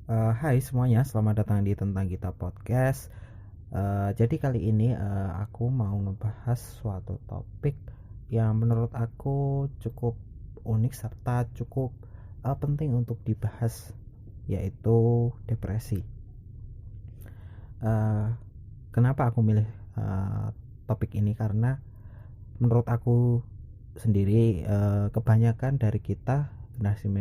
Hai semuanya, selamat datang di Tentang Kita Podcast. Jadi kali ini aku mau ngebahas suatu topik yang menurut aku cukup unik serta cukup penting untuk dibahas, yaitu depresi. Uh, Kenapa aku milih topik ini? Karena menurut aku sendiri kebanyakan dari kita generasi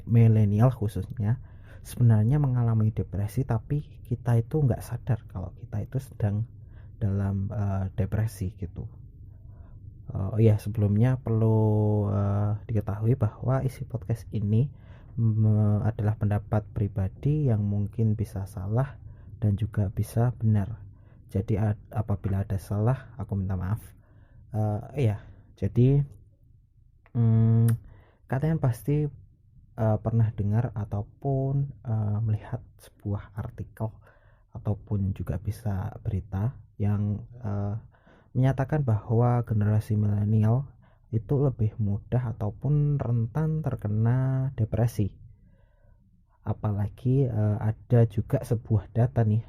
milenial khususnya sebenarnya mengalami depresi, tapi kita itu nggak sadar kalau kita itu sedang dalam depresi gitu. Oh iya, sebelumnya perlu diketahui bahwa isi podcast ini adalah pendapat pribadi yang mungkin bisa salah dan juga bisa benar. Jadi apabila ada salah, aku minta maaf. Iya, jadi kalian pasti pernah dengar ataupun melihat sebuah artikel ataupun juga bisa berita yang menyatakan bahwa generasi milenial itu lebih mudah ataupun rentan terkena depresi. Apalagi ada juga sebuah data nih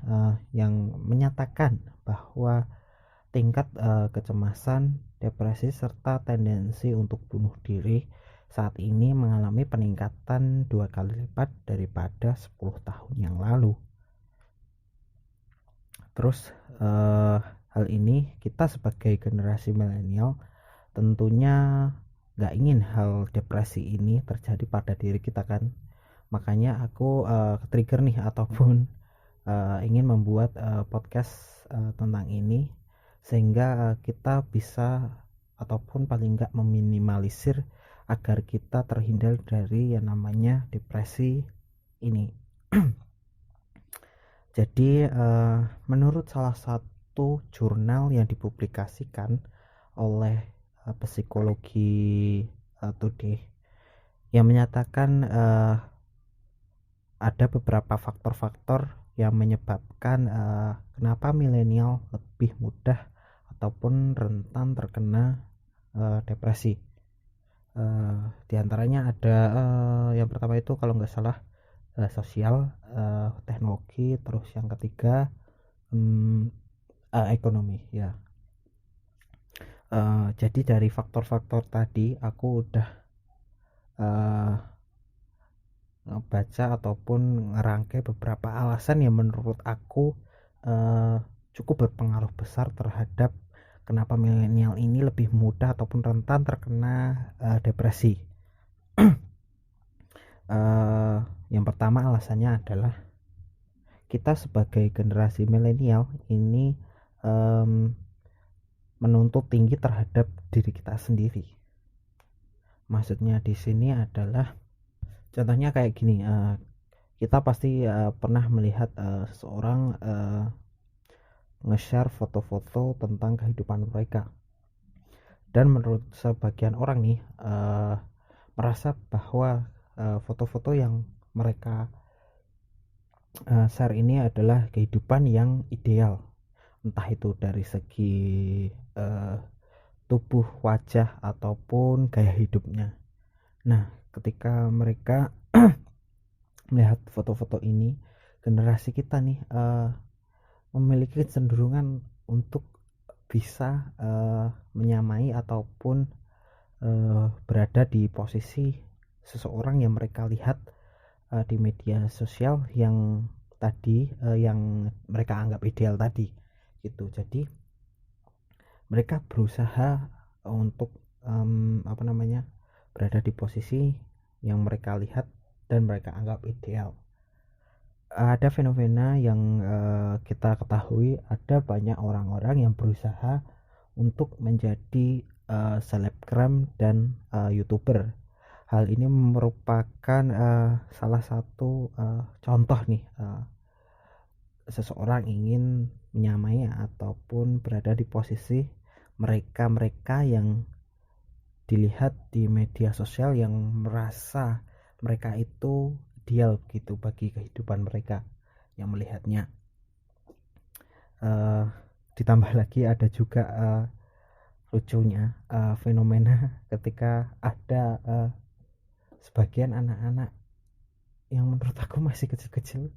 yang menyatakan bahwa tingkat kecemasan, depresi serta tendensi untuk bunuh diri saat ini mengalami peningkatan 2 kali lipat daripada 10 tahun yang lalu. Terus hal ini kita sebagai generasi milenial tentunya nggak ingin hal depresi ini terjadi pada diri kita kan. Makanya aku trigger nih ataupun ingin membuat podcast tentang ini sehingga kita bisa ataupun paling nggak meminimalisir agar kita terhindar dari yang namanya depresi ini. Jadi menurut salah satu jurnal yang dipublikasikan oleh Psikologi Today yang menyatakan ada beberapa faktor-faktor yang menyebabkan kenapa milenial lebih mudah ataupun rentan terkena depresi. Di antaranya ada yang pertama itu kalau nggak salah sosial, teknologi, terus yang ketiga ekonomi ya. Jadi dari faktor-faktor tadi aku udah baca ataupun ngerangkai beberapa alasan yang menurut aku cukup berpengaruh besar terhadap kenapa milenial ini lebih mudah ataupun rentan terkena depresi. Yang pertama alasannya adalah kita sebagai generasi milenial ini menuntut tinggi terhadap diri kita sendiri. Maksudnya di sini adalah contohnya kayak gini, kita pasti pernah melihat seseorang nge-share foto-foto tentang kehidupan mereka, dan menurut sebagian orang nih merasa bahwa foto-foto yang mereka share ini adalah kehidupan yang ideal, entah itu dari segi tubuh, wajah ataupun gaya hidupnya. Nah, ketika mereka melihat foto-foto ini, generasi kita nih memiliki kecenderungan untuk bisa menyamai ataupun berada di posisi seseorang yang mereka lihat di media sosial yang tadi yang mereka anggap ideal tadi gitu. Jadi mereka berusaha untuk berada di posisi yang mereka lihat dan mereka anggap ideal. Ada fenomena yang kita ketahui, ada banyak orang-orang yang berusaha untuk menjadi selebgram dan youtuber. Hal ini merupakan salah satu contoh nih, seseorang ingin menyamai ataupun berada di posisi mereka yang dilihat di media sosial, yang merasa mereka itu ideal gitu bagi kehidupan mereka yang melihatnya. Ditambah lagi ada juga lucunya fenomena ketika ada sebagian anak-anak yang menurut aku masih kecil-kecil,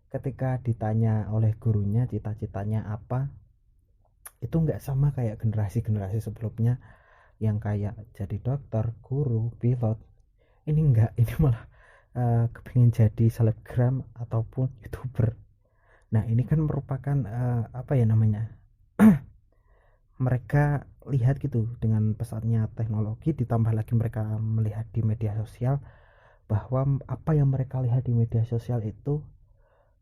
ketika ditanya oleh gurunya cita-citanya apa, itu nggak sama kayak generasi-generasi sebelumnya yang kayak jadi dokter, guru, pilot. Ini enggak, ini malah kepingin jadi selebgram ataupun youtuber. Nah ini kan merupakan apa ya namanya, mereka lihat gitu dengan pesatnya teknologi, ditambah lagi mereka melihat di media sosial bahwa apa yang mereka lihat di media sosial itu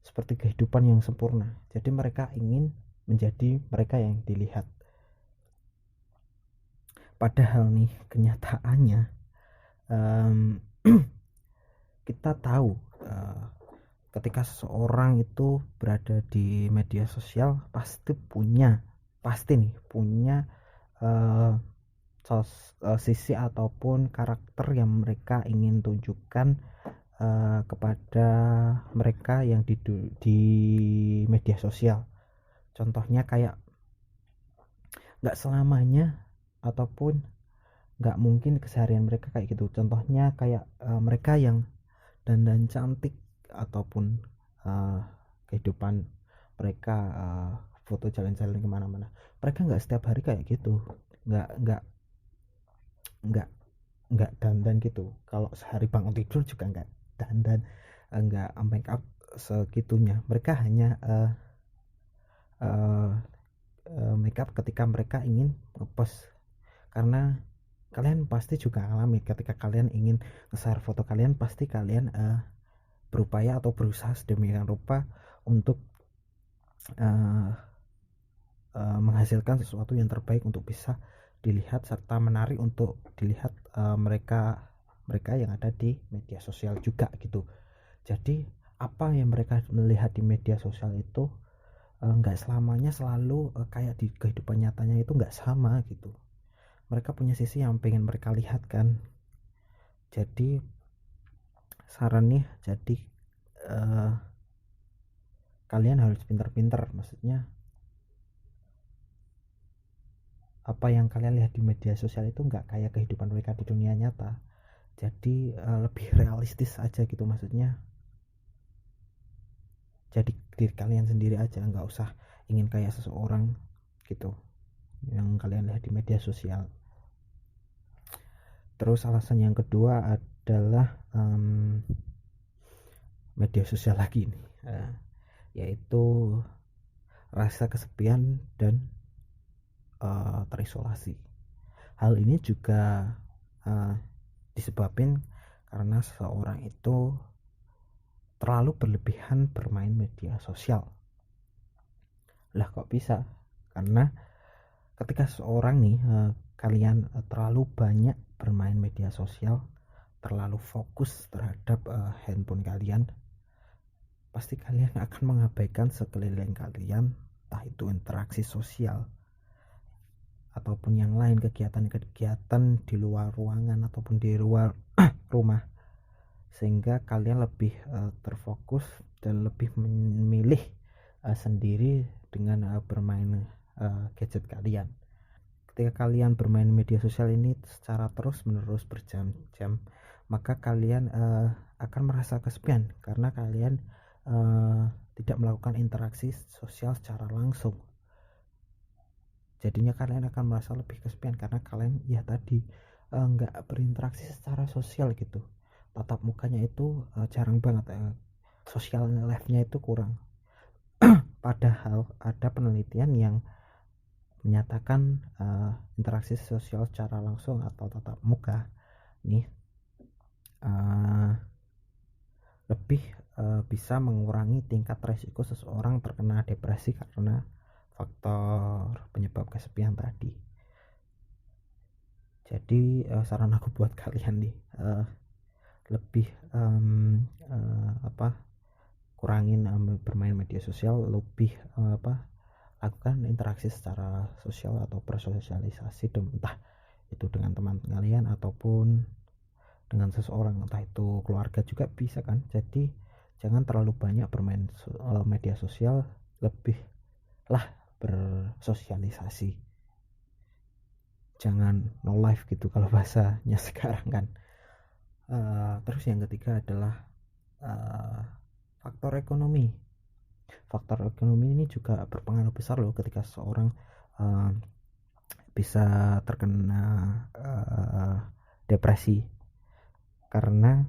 seperti kehidupan yang sempurna. Jadi mereka ingin menjadi mereka yang dilihat. Padahal nih kenyataannya, um, kita tahu ketika seseorang itu berada di media sosial pasti punya uh, sisi ataupun karakter yang mereka ingin tunjukkan kepada mereka yang di media sosial. Contohnya kayak nggak selamanya ataupun nggak mungkin keseharian mereka kayak gitu. Contohnya kayak mereka yang dandan cantik ataupun kehidupan mereka, foto jalan-jalan kemana-mana, mereka nggak setiap hari kayak gitu, nggak nggak nggak nggak dandan gitu. Kalau sehari bangun tidur juga nggak dandan, nggak make up segitunya. Mereka hanya make up ketika mereka ingin ngepost. Karena kalian pasti juga alami ketika kalian ingin nge-share foto kalian, pasti kalian berupaya atau berusaha sedemikian rupa untuk menghasilkan sesuatu yang terbaik untuk bisa dilihat serta menarik untuk dilihat mereka yang ada di media sosial juga gitu. Jadi apa yang mereka melihat di media sosial itu nggak selamanya selalu kayak di kehidupan nyatanya, itu nggak sama gitu. Mereka punya sisi yang pengen mereka lihat kan. Jadi saran nih, jadi kalian harus pintar-pintar, maksudnya apa yang kalian lihat di media sosial itu nggak kayak kehidupan mereka di dunia nyata. Jadi lebih realistis aja gitu, maksudnya jadi diri kalian sendiri aja, nggak usah ingin kayak seseorang gitu yang kalian lihat di media sosial. Terus alasan yang kedua adalah media sosial lagi nih, yaitu rasa kesepian dan terisolasi. Hal ini juga disebabkan karena seseorang itu terlalu berlebihan bermain media sosial. Lah kok bisa? Karena ketika seseorang nih kalian terlalu banyak bermain media sosial, terlalu fokus terhadap handphone kalian, pasti kalian akan mengabaikan sekeliling kalian, entah itu interaksi sosial ataupun yang lain, kegiatan-kegiatan di luar ruangan ataupun di luar rumah, sehingga kalian lebih terfokus dan lebih memilih sendiri dengan bermain gadget kalian. Ketika kalian bermain media sosial ini secara terus-menerus berjam-jam, maka kalian akan merasa kesepian karena kalian tidak melakukan interaksi sosial secara langsung. Jadinya kalian akan merasa lebih kesepian karena kalian ya tadi nggak berinteraksi secara sosial gitu. Tatap mukanya itu jarang banget, social life-nya itu kurang. Padahal ada penelitian yang menyatakan interaksi sosial secara langsung atau tatap muka nih lebih bisa mengurangi tingkat resiko seseorang terkena depresi karena faktor penyebab kesepian tadi. Jadi saran aku buat kalian nih, lebih kurangin bermain media sosial, lebih lakukan interaksi secara sosial atau bersosialisasi, entah itu dengan teman kalian ataupun dengan seseorang, entah itu keluarga juga bisa kan. Jadi jangan terlalu banyak bermain media sosial, lebihlah bersosialisasi, jangan no life gitu kalau bahasanya sekarang kan. Terus yang ketiga adalah uh, faktor ekonomi ini juga berpengaruh besar loh ketika seorang uh, bisa terkena depresi, karena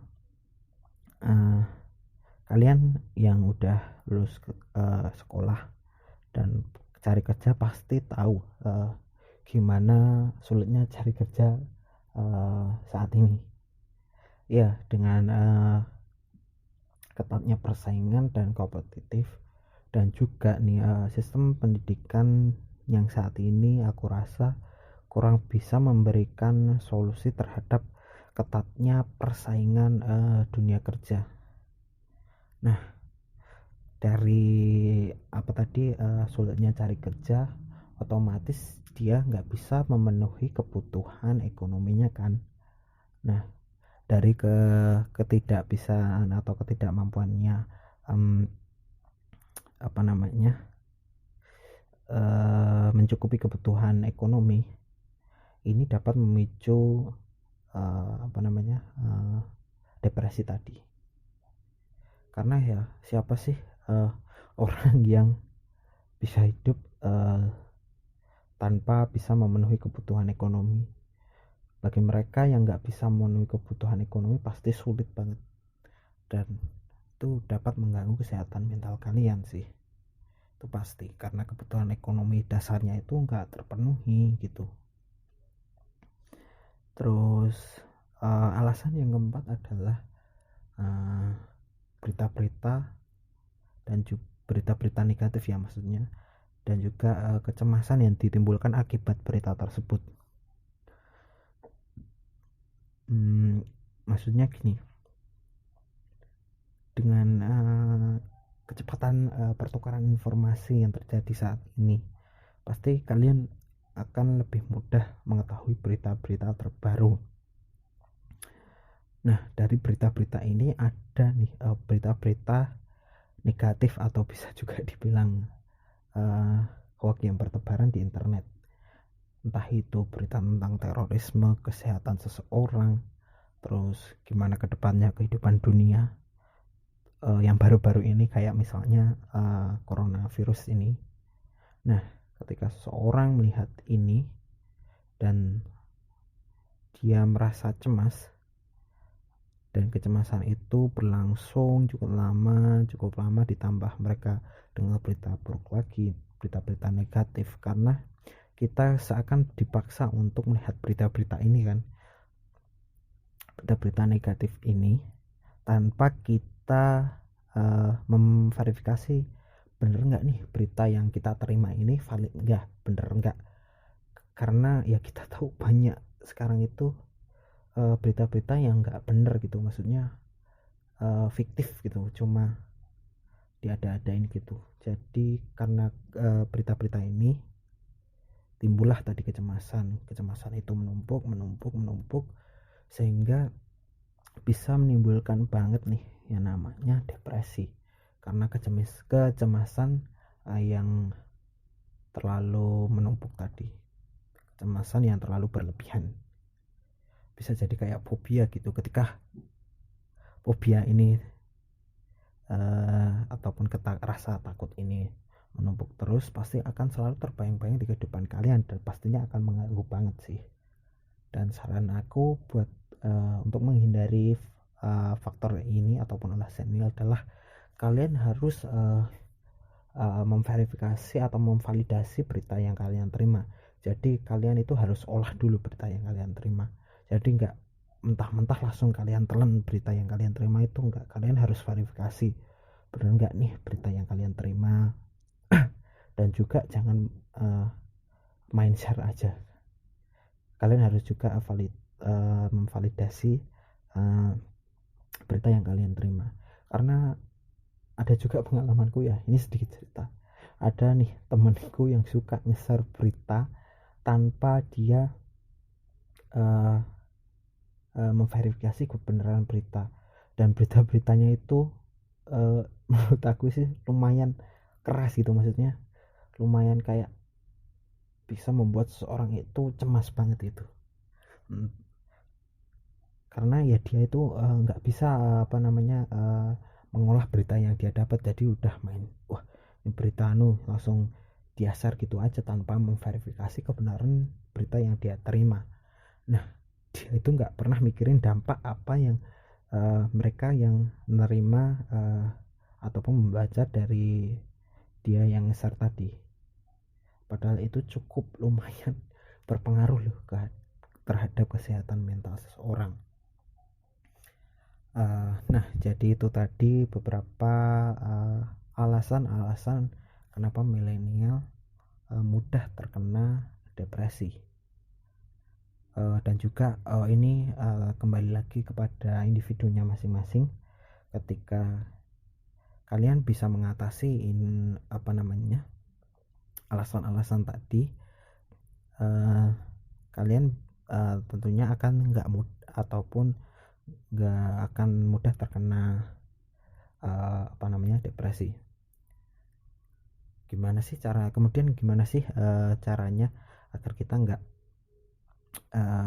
uh, kalian yang udah lulus sekolah dan cari kerja pasti tahu gimana sulitnya cari kerja saat ini ya, dengan ketatnya persaingan dan kompetitif, dan juga nih sistem pendidikan yang saat ini aku rasa kurang bisa memberikan solusi terhadap ketatnya persaingan dunia kerja. Nah, dari apa tadi, sulitnya cari kerja, otomatis dia nggak bisa memenuhi kebutuhan ekonominya kan. Nah, dari ketidakbisaan atau ketidakmampuannya apa namanya mencukupi kebutuhan ekonomi, ini dapat memicu depresi tadi. Karena ya siapa sih orang yang bisa hidup tanpa bisa memenuhi kebutuhan ekonomi? Bagi mereka yang nggak bisa memenuhi kebutuhan ekonomi pasti sulit banget, dan itu dapat mengganggu kesehatan mental kalian sih, itu pasti, karena kebutuhan ekonomi dasarnya itu nggak terpenuhi gitu. Terus alasan yang keempat adalah berita-berita dan juga berita-berita negatif ya maksudnya, dan juga kecemasan yang ditimbulkan akibat berita tersebut. Maksudnya gini, dengan kecepatan pertukaran informasi yang terjadi saat ini, pasti kalian akan lebih mudah mengetahui berita-berita terbaru. Nah, dari berita-berita ini ada nih berita-berita negatif atau bisa juga dibilang hoax yang bertebaran di internet. Entah itu berita tentang terorisme, kesehatan seseorang, terus gimana kedepannya kehidupan dunia, yang baru-baru ini kayak misalnya coronavirus ini. Nah, ketika seseorang melihat ini dan dia merasa cemas, dan kecemasan itu berlangsung cukup lama ditambah mereka dengar berita buruk lagi, berita-berita negatif, karena kita seakan dipaksa untuk melihat berita-berita ini kan, berita-berita negatif ini, tanpa kita memverifikasi bener nggak nih berita yang kita terima ini valid nggak, bener nggak, karena ya kita tahu banyak sekarang itu berita-berita yang nggak bener gitu, maksudnya fiktif gitu, cuma diada-adain gitu. Jadi karena berita-berita ini timbullah tadi kecemasan itu menumpuk sehingga bisa menimbulkan banget nih yang namanya depresi, karena kecemasan yang terlalu menumpuk tadi, kecemasan yang terlalu berlebihan, bisa jadi kayak fobia gitu. Ketika fobia ini ataupun rasa takut ini menumpuk terus, pasti akan selalu terbayang-bayang di kehidupan kalian, dan pastinya akan mengganggu banget sih. Dan saran aku buat untuk menghindari faktor ini ataupun alasan ini adalah kalian harus memverifikasi atau memvalidasi berita yang kalian terima. Jadi kalian itu harus olah dulu berita yang kalian terima. Jadi nggak mentah-mentah langsung kalian telan berita yang kalian terima, itu enggak. Kalian harus verifikasi benar nggak nih berita yang kalian terima. Dan juga jangan main share aja, kalian harus juga memvalidasi berita yang kalian terima. Karena ada juga pengalamanku ya, ini sedikit cerita. Ada nih temenku yang suka nge-share berita tanpa dia memverifikasi kebenaran berita, dan berita-beritanya itu menurut aku sih lumayan keras gitu, maksudnya lumayan kayak bisa membuat seseorang itu cemas banget itu. karena ya dia itu nggak bisa mengolah berita yang dia dapat, jadi udah main wah ini berita langsung dia share gitu aja tanpa memverifikasi kebenaran berita yang dia terima. Nah dia itu nggak pernah mikirin dampak apa yang mereka yang menerima ataupun membaca dari dia yang share tadi, padahal itu cukup lumayan berpengaruh loh terhadap kesehatan mental seseorang. Nah jadi itu tadi beberapa alasan-alasan kenapa milenial mudah terkena depresi. Dan juga ini kembali lagi kepada individunya masing-masing. Ketika kalian bisa mengatasi alasan-alasan tadi, kalian tentunya akan nggak akan mudah terkena depresi. Gimana sih caranya agar kita nggak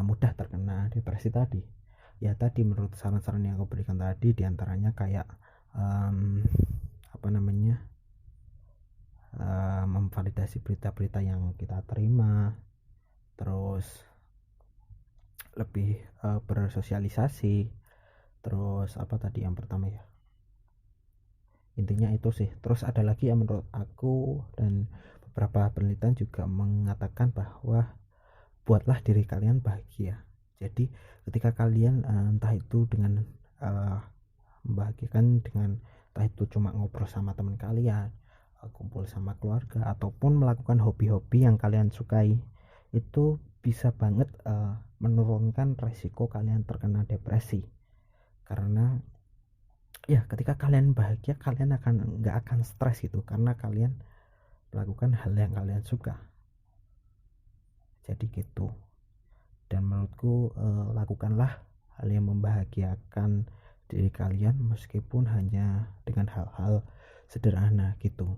mudah terkena depresi tadi? Ya tadi menurut saran-saran yang aku berikan tadi, diantaranya kayak memvalidasi berita-berita yang kita terima, terus lebih bersosialisasi, terus apa tadi yang pertama ya, intinya itu sih. Terus ada lagi yang menurut aku dan beberapa penelitian juga mengatakan bahwa buatlah diri kalian bahagia. Jadi ketika kalian entah itu dengan membahagiakan dengan entah itu cuma ngobrol sama teman kalian, kumpul sama keluarga, ataupun melakukan hobi-hobi yang kalian sukai, itu bisa banget menurunkan resiko kalian terkena depresi. Karena ya ketika kalian bahagia, kalian nggak akan stres gitu, karena kalian melakukan hal yang kalian suka. Jadi gitu. Dan menurutku lakukanlah hal yang membahagiakan diri kalian, meskipun hanya dengan hal-hal sederhana gitu.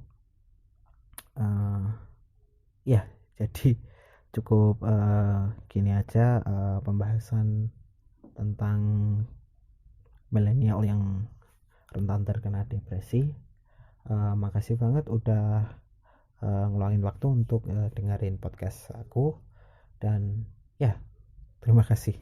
Ya jadi cukup gini aja pembahasan tentang milenial yang rentan terkena depresi. Makasih banget udah ngeluangin waktu untuk dengerin podcast aku, dan ya terima kasih.